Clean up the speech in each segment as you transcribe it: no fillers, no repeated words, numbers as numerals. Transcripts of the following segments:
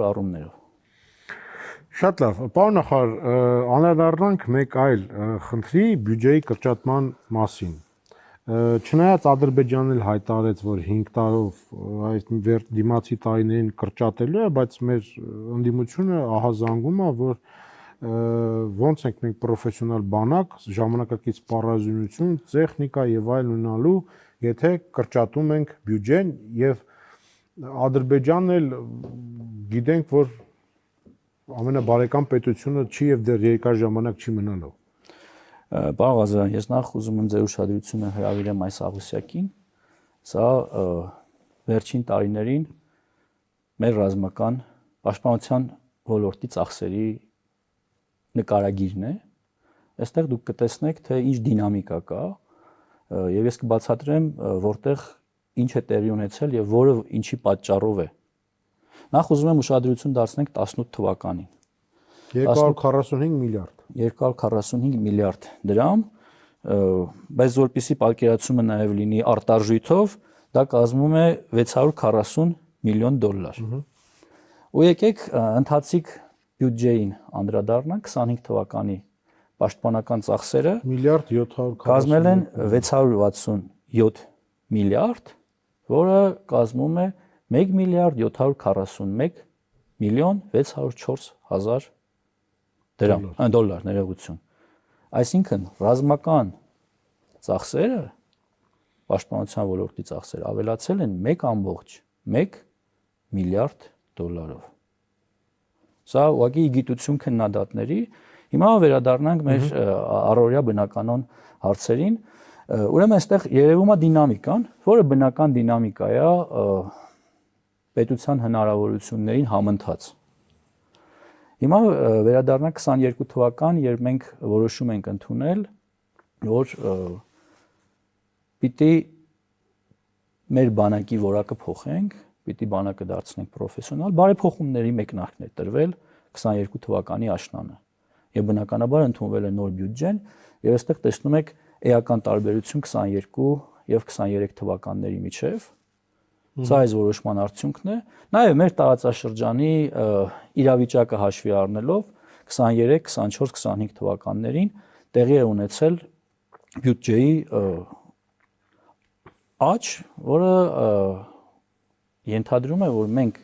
առումներով։ Շատ լավ, պարոն նախարար, անդրադառնանք մեկ այլ խնդրի բյուջեի կրճատման մասին։ Չնայած Ադրբեջանն էլ հայտարարեց, որ 5 տարով այս դիմացի տարիներին կրճատելու է, բայց մեր ընդդիմությունը ահազանգում է, որ ոնց ենք մենք պրոֆեսիոնալ բանակ, ժամանակակից սպառազինություն, տեխնիկա եւ այլն ունենալու, եթե կրճատում ենք բյուջեն եւ Ադրբեջանն էլ գիտենք, որ ամենաբարեկամ պետությունը չի եւ դեռ երկար ժամանակ չի մնալու։ Պարոն Ղազարյան, ես նախ ուզում եմ ձեր ուշադրությունը հրավիրեմ այս աղյուսակին։ Սա վերջին տարիներին մեր ռազմական պաշտպանության ոլորտի ծախսերի նկարագիրն է։ Այստեղ դուք կտեսնեք, թե ինչ դինամիկա կա, եւ ես կբացատրեմ, որտեղ ինչ է տեղի ունեցել եւ որը ինչի պատճառով է։ Նախ ուզում եմ ուշադրություն դարձնենք 18 թվականին։ 245 միլիարդ։ 245 միլիարդ դրամ, բայց որպեսզի պատկերացումը նաև լինի արտարժույթով, դա կազմում է 640 միլիոն դոլար։ Ու եկեք ընթացիկ բյուջեին անդրադառնանք 25 թվականի պաշտպանական ծախսերը միլիարդ 740 կազմել են 667 միլիարդ, որը կազմում է 1 միլիարդ 741 միլիոն 604 հազար դոլար ներողություն։ Այսինքն ռազմական ծախսերը պաշտպանության ոլորտի ծախսերը ավելացել են 1.1 միլիարդ դոլարով։ Սա ուղղակի գիտություն քննադատների։ Հիմա վերադառնանք մեր առօրյա բնականոն հարցերին։ Ուրեմն այստեղ երևում է դինամիկան, որը բնական դինամիկա է պետության հնարավորություններին համընթաց։ Հիմա վերադառնանք 22 թվական, երբ մենք որոշում ենք ընդունել, որ պիտի մեր բանակի որակը փոխենք, պիտի բանակը դարձնենք պրոֆեսիոնալ, բարեփոխումների մեկնարկն է տրվել 22 թվականի աշնանը։ Եվ բնականաբար ընդունվել է նոր բյուջեն, եւ այստեղ տեսնում եք էական տարբերություն 22 եւ 23 թվականների միջև։ Սա այս որոշման արդյունքն է։ Նաև մեր տարածաշրջանի իրավիճակը հաշվի առնելով 23, 24, 25 թվականներին տեղի է ունեցել բյուջեի աճ, որը ենթադրում է, որ մենք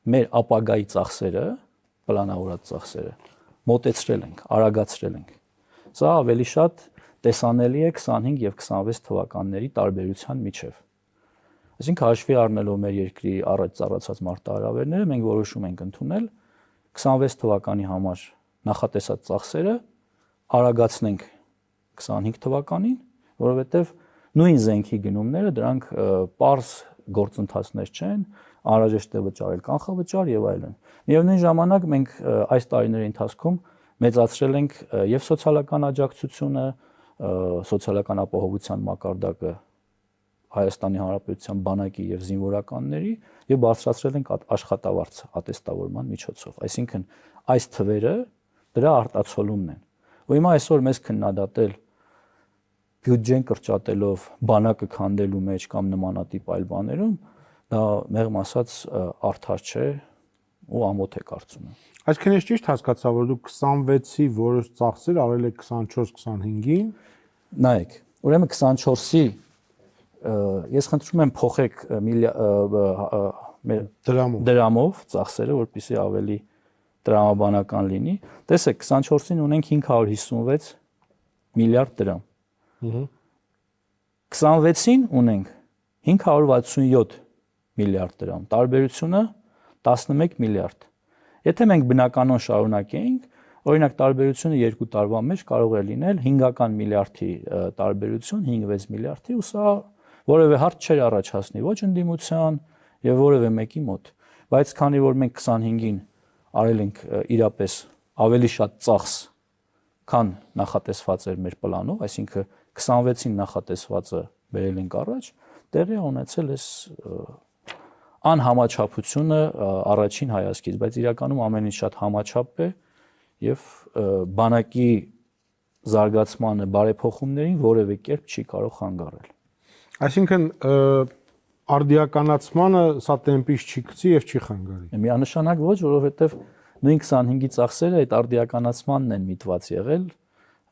մեր ապագայի ծախսերը, պլանավորած ծախսերը մոտեցրել ենք, արագացրել ենք։ Սա ավելի շատ տեսանելի է 25 եւ 26 թվականների տարբերության միջև։ Այսինքն հաշվի առնելով մեր երկրի առաջ ծառացած մարտահրավերները, մենք որոշում ենք ընդունել 26 թվականի համար նախատեսած ծախսերը արագացնենք 25 թվականին, որովհետև նույն զենքի գնումները դրանք պարզ գործընթացներ չեն, անհրաժեշտ է վճարել կանխավճար եւ այլն։ Միևնույն ժամանակ մենք այս տարիների ընթացքում մեծացրել ենք եւ սոցիալական աջակցությունը, սոցիալական ապահովության մակարդակը Հայաստանի Հանրապետության բանակի եւ զինվորականների եւ բարձրացրել ենք աշխատավարձ ատեստավորման միջոցով։ Այսինքն այս թվերը դրա արտացոլումն են։ Ու հիմա այսօր մեզ քննադատել բյուջեն կրճատելով բանակը քանդելու մեջ կամ նմանատիպ այլ բաներում, դա մեղմ ասած արդար չէ ու ամոթ է կարծում եմ։ Այսինքն ես ճիշտ հասկացա, որ դուք 26-ի որոշ ծախսեր արել եք 24-25-ին։ Նայեք, ուրեմն 24-ի ես խնդրում եմ փոխեք դրամով ծախսերը, որպեսզի ավելի տրամաբանական լինի։ Տեսեք, 24-ին ունենք 556 միլիարդ դրամ։ 26-ին ունենք 567 միլիարդ դրամ։ Տարբերությունը 11 միլիարդ։ Եթե մենք բնականon շարունակեինք, օրինակ տարբերությունը 2 տարվա մեջ կարող է լինել 5 միլիարդի տարբերություն 5-6 միլիարդի, ու սա որևէ հարց չէր առաջացնի ոչ ընդդիմության եւ որևէ մեկի մոտ, բայց քանի որ մենք 25-ին արել ենք իրապես ավելի շատ ծախս, քան նախատեսված էր մեր պլանով, այսինքն 26-ին նախատեսվածը բերել ենք առաջ, տեղի ունեցել էս անհամաչափությունը առաջին հայացքից, բայց իրականում ամեն ինչ շատ համաչափ է եւ բանակի զարգացմանը, բարեփոխումներին որևէ կերպ չի կարող խանգարել։ Այսինքն արդիականացմանը սա տեմպից չի գցի եւ չի խանգարի։ Միանշանակ ոչ, որովհետեւ նույն 25-ի ծախսերը այդ արդիականացմանն են միտված եղել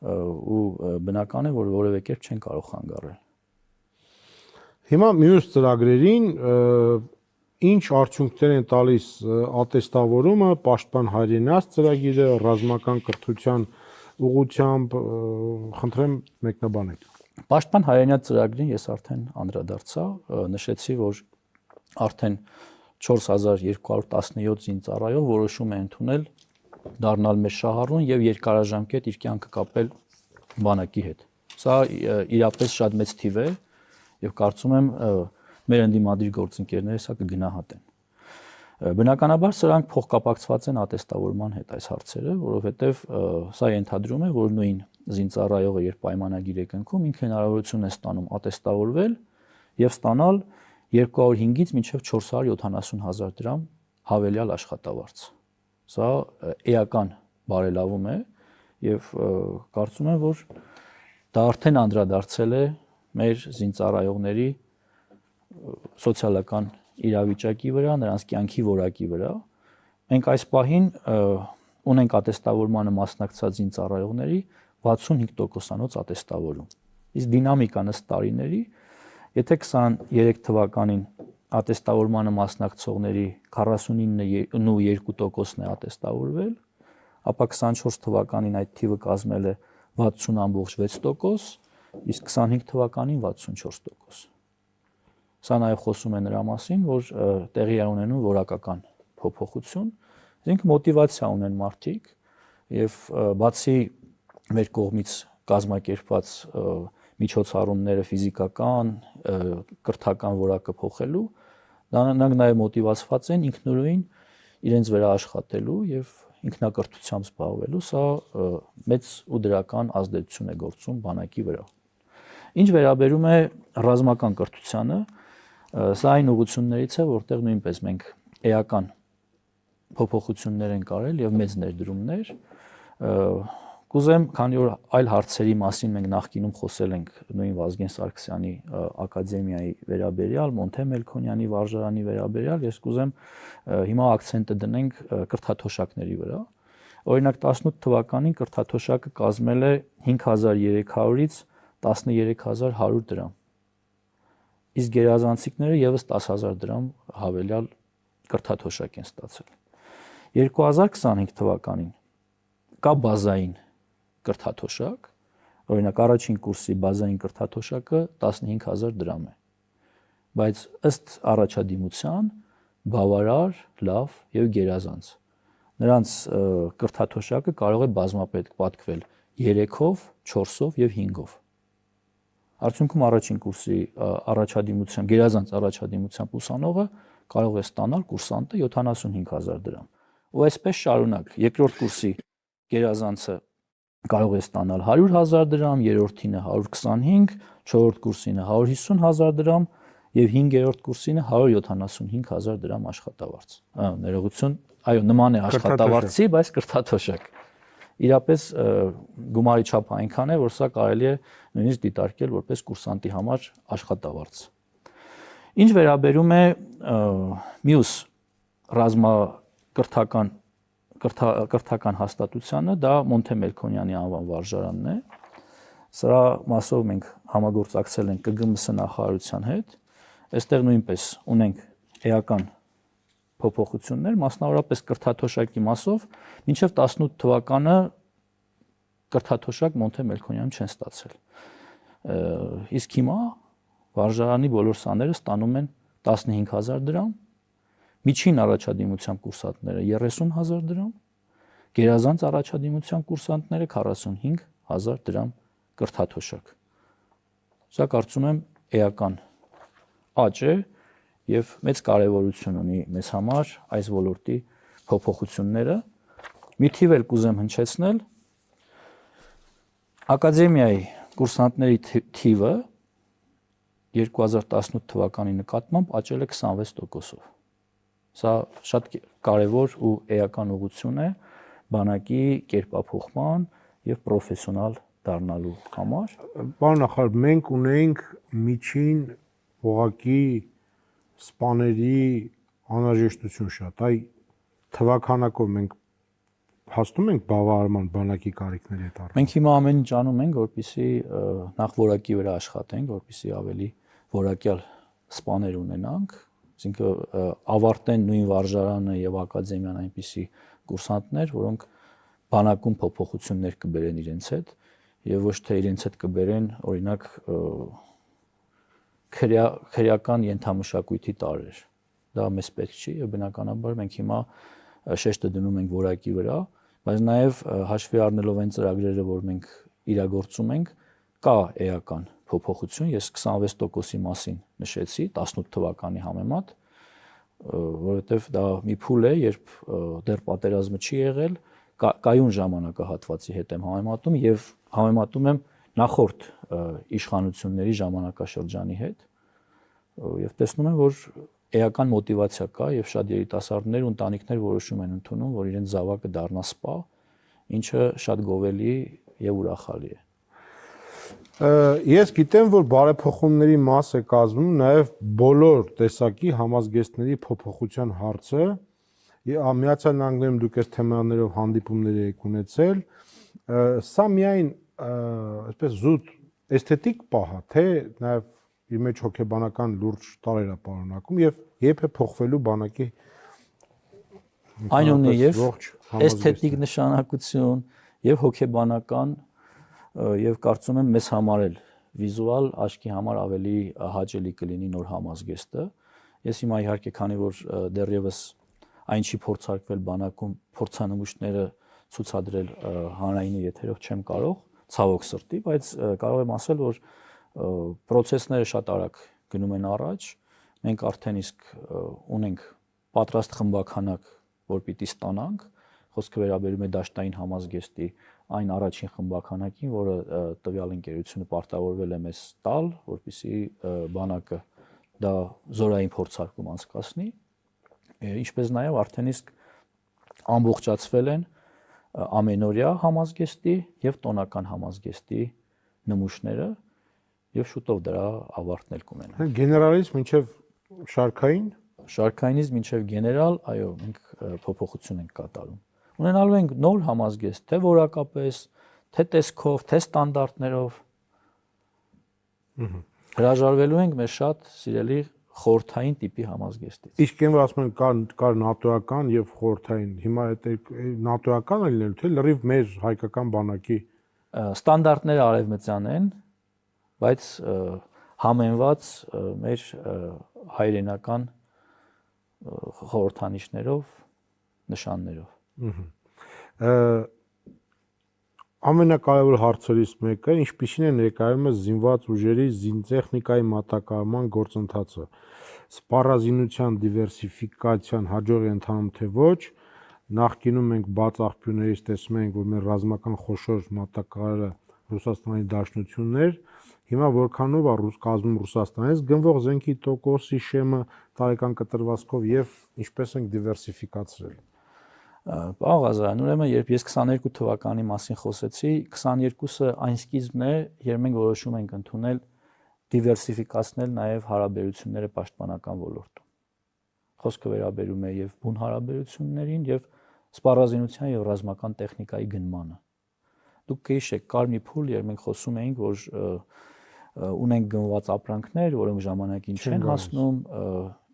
ու բնական է, որ որևէ կերպ չեն կարող խանգարել։ Հիմա մյուս ծրագրերին ինչ արդյունքներ են տալիս ատեստավորումը, պաշտպան հայրենաց ծրագիրը, ռազմական կրթության ուղղությամբ, խնդրեմ մեկնաբանեք։ Պաշտպան հայրենաց ծրագրին ես արդեն անդրադարձա, նշեցի, որ արդեն 4217 զինծառայող որոշում է ընդունել դառնալ մեր շահառուն եւ երկարաժամկետ իր կյանքը կապել բանակի հետ։ Սա իրապես շատ մեծ թիվ է եւ կարծում եմ մեր ընդդիմադիր գործընկերները սա կգնահատեն։ Բնականաբար սրանք փոխկապակցված են ատեստավորման հետ այս հարցերը, որովհետեւ սա ենթադրում է, որ նույն զինծառայողը երբ պայմանագիր է կնքում, ինքը հնարավորություն է ստանում ատեստավորվել եւ ստանալ 205-ից մինչեւ 470,000 դրամ հավելյալ աշխատավարձ։ Սա էական բարելավում է եւ կարծում եմ, որ դա արդեն անդրադարձել է մեր զինծառայողների սոցիալական իրավիճակի վրա, նրանց կյանքի որակի վրա։ Մենք այս պահին ունենք ատեստավորմանը մասնակցած զինծառայողների 65%-անոց ատեստավորում։ Իսկ դինամիկան ըստ տարիների, եթե 23 թվականին ատեստավորմանը մասնակցողների 49.2%-ն է ատեստավորվել, ապա 24 թվականին այդ թիվը կազմել է 60.6%, իսկ 25 թվականին 64%։ Սա նաև խոսում է նրա մասին, որ տեղի է ունենում որակական փոփոխություն, այսինքն մոտիվացիա ունեն մարդիկ եւ բացի մեր կողմից կազմակերպված միջոցառումները ֆիզիկական, կրթական որակը փոխելու, նրանք նաև մոտիվացված են ինքնուրույն իրենց վրա աշխատելու եւ ինքնակրթությամբ զբաղվելու, սա մեծ ու դրական ազդեցություն է գործում բանակի վրա։ Ինչ վերաբերում է ռազմական կրթությանը, սա այն ուղղություններից է, որտեղ նույնպես մենք էական փոփոխություններ են կարել եւ մեծ ներդրումներ։ Կուզեմ, քանի որ այլ հարցերի մասին մենք նախկինում խոսել ենք նույն Վազգեն Սարգսյանի ակադեմիայի վերաբերյալ, Մոնթե Մելքոնյանի վարժարանի վերաբերյալ, ես կուզեմ հիմա ակցենտը դնենք կրթաթոշակների վրա։ Օրինակ 18 թվականին կրթաթոշակը կազմել է 5300-ից 13100 դրամ։ Իսկ գերազանցիկները եւս 10000 դրամ հավելյալ կրթաթոշակ են ստացել։ 2025 թվականին կա բազային կրթաթոշակ, օրինակ առաջին կուրսի բազային կրթաթոշակը 15000 դրամ է։ Բայց ըստ առաջադիմության բավարար, լավ եւ գերազանց։ Նրանց կրթաթոշակը կարող է բազմապատկվել 3-ով, 4-ով եւ 5-ով։ Արդյունքում առաջին կուրսի առաջադիմության, գերազանց առաջադիմության ուսանողը կարող է ստանալ կուրսանտը 75000 դրամ։ Ու այսպես շարունակ, երկրորդ կուրսի գերազանցը կարող է ստանալ 100,000 դրամ, երրորդինը 125, չորրորդ կուրսինը 150,000 դրամ եւ 5-րդ կուրսինը 175,000 դրամ աշխատավարձ։ Ներողություն, այո, նման է աշխատավարձի, բայց կրթաթոշակ։ Իրապես գումարի չափը այնքան է, որ սա կարելի է նույնիսկ դիտարկել որպես կուրսանտի համար աշխատավարձ։ Ինչ վերաբերում է մյուս կրթական հաստատությանը, դա Մոնթե Մելքոնյանի անվան վարժարանն է։ Սրա մասով մենք համագործակցել ենք ԿԳՄՍ նախարարության հետ։ Այստեղ նույնպես ունենք էական փոփոխություններ, մասնավորապես կրթաթոշակի մասով, մինչև 18 թվականը կրթաթոշակ Մոնթե Մելքոնյանում չեն ստացել։ Իսկ հիմա վարժարանի բոլոր սաները ստանում են 15000 դրամ, միջին առաջադիմության կուրսանտները 30000 դրամ, գերազանց առաջադիմության կուրսանտները 45000 դրամ կրթաթոշակ։ Սա կարծում եմ էական աճ է եւ մեծ կարեւորություն ունի մեզ համար այս ոլորտի փոփոխությունները։ Մի թիվ էլ կուզեմ հնչեցնել, ակադեմիայի կուրսանտների թիվը 2018 թվականի նկատմամբ աճել է 26%-ով։ Սա շատ կարևոր ու էական ուղղություն է բանակի կերպափոխման եւ պրոֆեսիոնալ դառնալու համար։ Պարոն նախարար, մենք ունենք միջին ուղղակի սպաների անհրաժեշտություն շատ, այ թվականակով մենք հասնում ենք բավարարման բանակի կարիքների հետ առնչվում։ Մենք հիմա ամեն ինչ անում ենք, որպեսզի նախ որակի վրա աշխատենք, որպեսզի ավելի որակյալ սպաներ ունենանք, այսինքն ավարտեն նույն վարժարանը եւ ակադեմիան այնպիսի կուրսանտներ, որոնք բանակում փոփոխություններ կբերեն իրենց հետ եւ ոչ թե իրենց հետ կբերեն, օրինակ, քրեական ենթամշակույթի տարրեր։ Դա մեզ պետք չի եւ բնականաբար մենք հիմա շեշտը դնում ենք որակի վրա, բայց նաեւ հաշվի առնելով այն ծրագրերը, որ մենք իրագործում ենք, կա էական փոփոխություն, ես 26%-ի մասին նշեցի 18 թվականի համեմատ, որովհետեւ դա մի փուլ է, երբ դեռ պատերազմը չի եղել, կայուն ժամանակահատվածի հետ եմ համեմատում եւ համեմատում եմ նախորդ իշխանությունների ժամանակաշրջանի հետ եւ տեսնում եմ, որ էական մոտիվացիա կա եւ շատ երիտասարդներ ու ընտանիքներ որոշում են ընդունում, որ իրենց զավակը դառնա սպա, ինչը շատ գովելի եւ ուրախալի է։ Ես գիտեմ, որ բարեփոխումների մաս է կազմում նաեւ բոլոր տեսակի համազգեստների փոփոխության հարցը։ Միացյալ Նահանգներում դուք այս թեմաներով հանդիպումներ եք ունեցել, սա միայն այսպես զուտ էսթետիկ պահ է, թե նաեւ իր մեջ հոգեբանական լուրջ տարեր է պարունակում եւ երբ է փոխվելու բանակի այն ունի եւ էսթետիկ նշանակություն եւ հոգեբանական եւ կարծում եմ մեզ համար էլ վիզուալ աչքի համար ավելի հաճելի կլինի նոր համազգեստը։ Ես հիմա իհարկե քանի որ դեռևս այն չի փորձարկվել բանակում փորձանմուշները ցուցադրել հանրայինի եթերով չեմ կարող, ցավոք սրտի, բայց կարող եմ ասել, որ պրոցեսները շատ արագ գնում են առաջ, մենք արդեն իսկ ունենք պատրաստ խմբականակ, որ պիտի ստանանք, խոսքը վերաբերում է դաշտային համազգեստի այն առաջին խմբականակին, որը տվյալ ընկերությունը պարտավորվել է մեզ տալ, որպեսզի բանակը դա զորային փորձարկում անցկացնի, ինչպես նաև արդեն իսկ ամբողջացվել են ամենօրյա համազգեստի եւ տոնական համազգեստի նմուշները եւ շուտով դրա ավարտն էլ կունենա։ Գեներալից մինչեւ շարքային, շարքայինից մինչեւ գեներալ, այո, մենք փոփոխություն ենք կատարում։ Ունենալու ենք նոր համազգեստ, թե որակապես, թե տեսքով, թե ստանդարտներով։ Հրաժարվելու ենք մեր շատ սիրելի խորհրդային տիպի համազգեստից։ Իսկ այն որ ասում են կար նատոական եւ խորհրդային, հիմա այդ նատոականը լինելու թե լրիվ մեր հայկական բանակի ստանդարտները արևմտյան են, բայց համենված մեր հայրենական խորհրդանիշներով, նշաններով։ Ամենակարևոր հարցերից մեկը ինչպիսին է ներկայումս զինված ուժերի զինտեխնիկայի մատակարարման գործընթացը, սպառազինության դիվերսիֆիկացիան հաջող է ընթանում թե ոչ, նախկինում մենք բաց աղբյուրներից տեսնում ենք, որ մեր ռազմական խոշոր մատակարարը Ռուսաստանի Դաշնությունն էր, հիմա որքանով է կազմում Ռուսաստանից գնվող զենքի տոկոսի շեմը տարեկան կտրվածքով եւ ինչպես ենք դիվերսիֆիկացրել։ Պարոն Ղազարյան, ուրեմն երբ ես 22 թվականի մասին խոսեցի, 22-ը այն սկիզբն է, երբ մենք որոշում ենք ընդունել դիվերսիֆիկացնել նաև հարաբերությունները պաշտպանական ոլորտում։ Խոսքը վերաբերում է եւ բուն հարաբերություններին եւ սպառազինության եւ ռազմական տեխնիկայի գնմանը։ Դուք կհիշեք, կար մի փուլ, երբ մենք խոսում էինք, որ ունենք գնված ապրանքներ, որոնք ժամանակին չեն հասնում,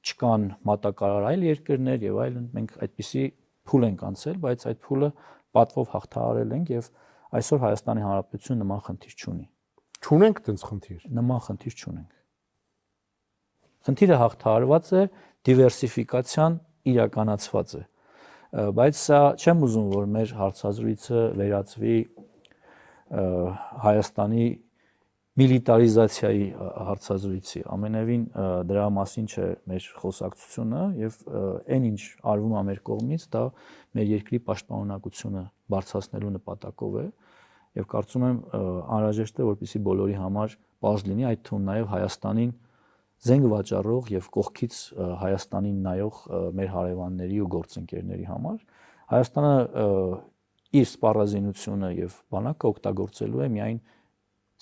չկան մատակարար այլ երկրներ եւ այլն, մենք այդպիսի փուլ ենք անցել, բայց այդ փուլը պատվով հաղթահարել ենք եւ այսօր Հայաստանի Հանրապետությունը նման խնդիր չունի։ Չունենք այդպես խնդիր։ Նման խնդիր չունենք։ Խնդիրը հաղթահարված է, դիվերսիֆիկացիան իրականացված է։ Բայց սա չեմ ուզում, որ մեր հարցազրույցը վերածվի Հայաստանի միլիտարիզացիայի հարցազրույցի, ամենևին դրա մասին չէ մեր խոսակցությունը եւ այն ինչ արվում է մեր կողմից, դա մեր երկրի պաշտպանունակությունը բարձրացնելու նպատակով է եւ կարծում եմ անհրաժեշտ է, որպեսզի բոլորի համար բաց լինի, այդ թվում նաեւ Հայաստանին զենք վաճառող եւ կողքից Հայաստանին նայող մեր հարևանների ու գործընկերների համար Հայաստանը իր սպառազինությունը եւ բանակը օգտագործելու է միայն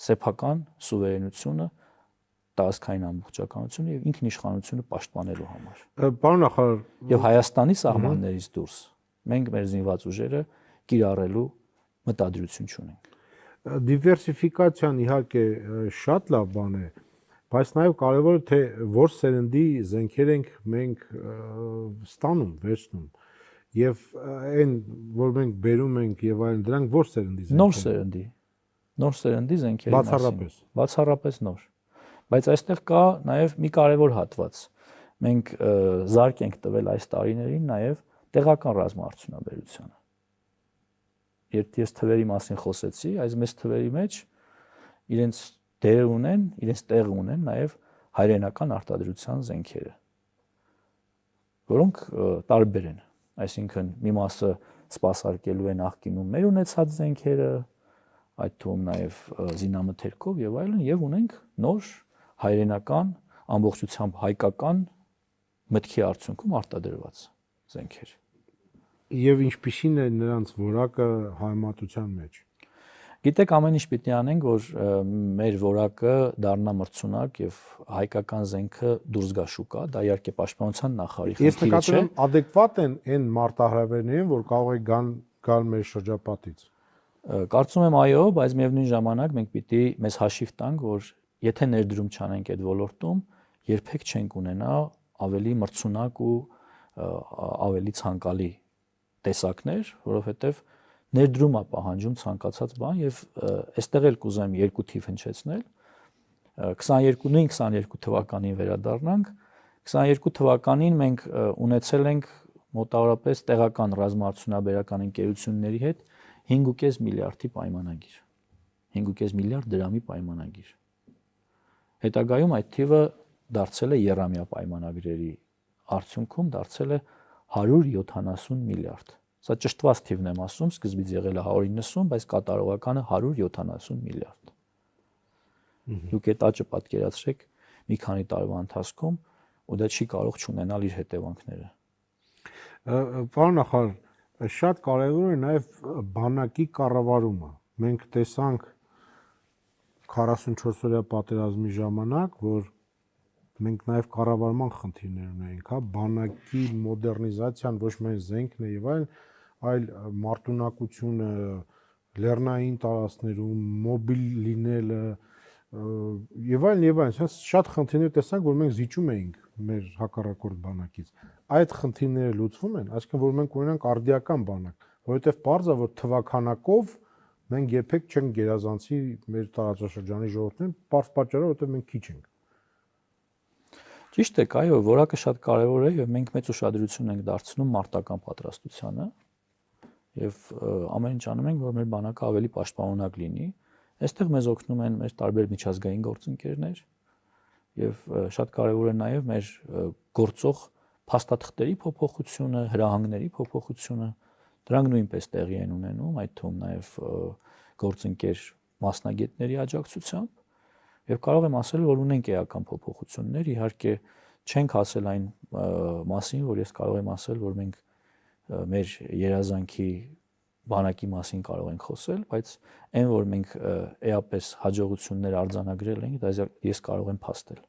սեփական սուվերենությունը տարածքային ամբողջականությունը եւ ինքնիշխանությունը պաշտպանելու համար։ Պարոն նախարար, Եվ Հայաստանի սահմաններից դուրս մենք մեր զինված ուժերը կիրառելու մտադրություն չունենք։ դիվերսիֆիկացիան իհարկե շատ լավ բան է, բայց նաև կարևոր է թե որ սերնդի զենքեր ենք մենք ստանում, վերցնում եւ այն որ մենք բերում ենք եւ այլն դրանք որ սերնդի զենքեր նոր սերնդի զենքերի բացառապես բացառապես նոր, բայց այստեղ կա նաև մի կարևոր հատված։ Մենք զարկ ենք տվել այս տարիներին նաև տեղական ռազմաարդյունաբերությանը։ Երբ ես թվերի մասին խոսեցի, այս մեծ թվերի մեջ իրենց դեր ունեն, իրենց տեղ ունեն նաև հայրենական արտադրության զենքերը, որոնք տարբեր են, այսինքն մի մասը սպասարկելու են նախկինում մեր ունեցած զենքերը, այդ թվում նաև զինամթերքով եւ այլն, եւ ունենք նոր հայրենական ամբողջությամբ հայկական մտքի արդյունքում արտադրված զենքեր։ Եվ ինչպիսին է նրանց որակը համեմատության մեջ։ Գիտեք, ամեն ինչ պիտի անենք, որ մեր որակը դառնա մրցունակ եւ հայկական զենքը դուրս գա շուկա, դա իհարկե պաշտպանության նախարարի խնդիրը չէ։ Ես նկատում եմ ադեկվատ են այն մարտահրավերներին, որ կարող է գալ մեր շրջապատից։ Կարծում եմ այո, բայց միևնույն ժամանակ մենք պիտի մեզ հաշիվ տանք, որ եթե ներդրում չանենք այդ ոլորտում, երբեք չենք ունենա ավելի մրցունակ ու ավելի ցանկալի տեսակներ, որովհետև ներդրում է պահանջում ցանկացած բան եւ այստեղ էլ կուզեմ երկու թիվ հնչեցնել 22 թվականին վերադառնանք 22 թվականին մենք ունեցել ենք մոտավորապես տեղական ռազմաարդյունաբերական ընկերությունների հետ 5.5 միլիարդի պայմանագիր 5.5 միլիարդ դրամի պայմանագիր հետագայում այդ թիվը դարձել է եռամյա պայմանագրերի արդյունքում դարձել է 170 միլիարդ Սա ճշտված թիվն եմ ասում, սկզբից եղել է 190, բայց կատարողականը 170 միլիարդ։ Դուք այդ աճը պատկերացրեք մի քանի տարվա ընթացքում, ու դա չի կարող չունենալ իր հետևանքները։ Պարոն նախարար, շատ կարևոր է նաև բանակի կառավարումը։ Մենք տեսանք 44-օրյա պատերազմի ժամանակ, որ մենք նաև կառավարման խնդիրներ ունենք, հա, բանակի մոդեռնիզացիան ոչ միայն զենքն է եւ այլ մարտունակությունը, լեռնային տարածքներում մոբիլ լինելը եւ այլն, շատ խնդիրներ տեսանք, որ մենք զիջում էինք մեր հակառակորդ բանակից։ Այդ խնդիրները լուծվում են, այսինքն որ մենք ունենանք արդիական բանակ, որովհետեւ պարզ է, որ թվականակով մենք երբեք չենք գերազանցի մեր տարածաշրջանի ժողովրդին, պարզ պատճառով, որովհետեւ մենք քիչ ենք։ Ճիշտ է, այո, որակը շատ կարևոր է եւ մենք մեծ ուշադրություն ենք դարձնում մարտական պատրաստությանը եւ ամեն ինչ անում ենք, որ մեր բանակը ավելի պաշտպանունակ լինի։ Այստեղ մեզ օգնում են մեր տարբեր միջազգային գործընկերներ եւ շատ կարևոր է նաեւ մեր գործող փաստաթղթերի փոփոխությունը, հրահանգների փոփոխությունը, դրանք նույնպես տեղի են ունենում, այդ թվում նաեւ գործընկեր մասնագետների աջակցությամբ Եվ կարող եմ ասել, որ ունենք էական փոփոխություններ, իհարկե չենք ասել այն մասին, որ ես կարող եմ ասել, որ մենք մեր երազանքի բանակի մասին կարող ենք խոսել, բայց այն, որ մենք էապես հաջողություններ արձանագրել ենք, դա ես կարող եմ փաստել։